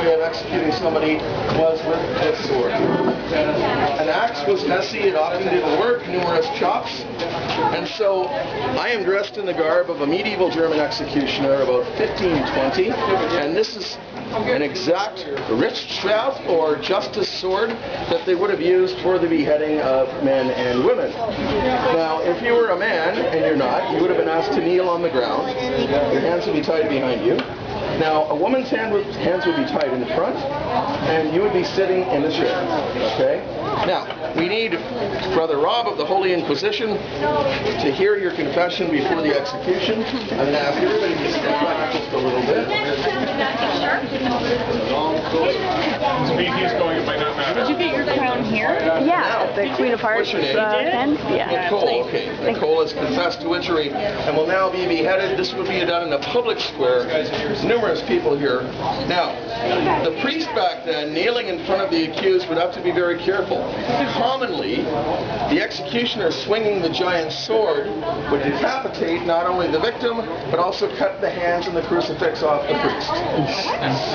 way of executing somebody was with a sword. An axe was messy, it often didn't work, numerous chops, and so I am dressed in the garb of a medieval German executioner about 1520, and this is an exact Richtschwert or justice sword that they would have used for the beheading of men and women. Now, if you were a man, and you're not, you would have been asked to kneel on the ground. Your hands would be tied behind you. Now, a woman's hands would be tied in front, and you would be sitting in the chair. Okay? Now, we need Brother Rob of the Holy Inquisition to hear your confession before the execution. I'm going to ask everybody to stand back just a little bit. Did you get your crown here? Yeah, at the Queen of Hearts tent. Yeah. Nicole, okay. Nicole has confessed to witchery and will now be beheaded. This would be done in a public square. Numerous people here. Now, the priest back then, kneeling in front of the accused, would have to be very careful. Commonly, the executioner swinging the giant sword would decapitate not only the victim, but also cut the hands and the crucifix off the priest.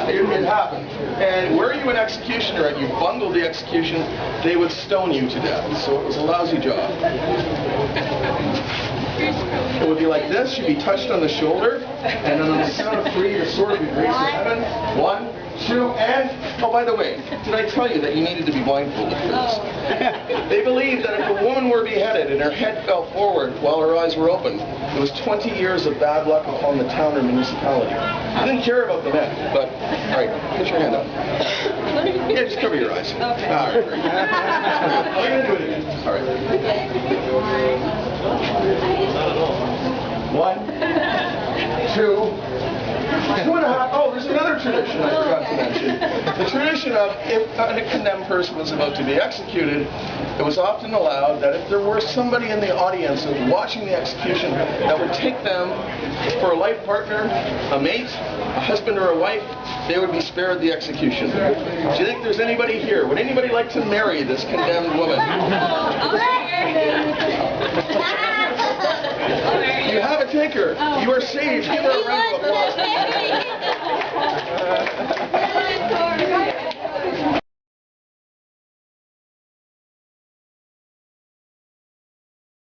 It happened. And were you an executioner and you bungled the execution, they would stone you to death. So it was a lousy job. It would be like this. You'd be touched on the shoulder, and then on the count of 3, the sword would be raised to heaven. 1, 2, and... Oh, by the way, did I tell you that you needed to be blindfolded for this? They believed that if a woman were beheaded and her head fell forward while her eyes were open, it was 20 years of bad luck upon the town or municipality. I didn't care about the men, but... All right, put your hand up. Yeah, just cover your eyes. Okay. All right, great. I'm going to do it again. All right. 1, 2, 2.5. Oh, there's another tradition I forgot to mention. The tradition of if a condemned person was about to be executed, it was often allowed that if there were somebody in the audience watching the execution that would take them for a life partner, a mate, a husband or a wife, they would be spared the execution. Do you think there's anybody here? Would anybody like to marry this condemned woman? You have a taker. You are saved. Give her a round of applause.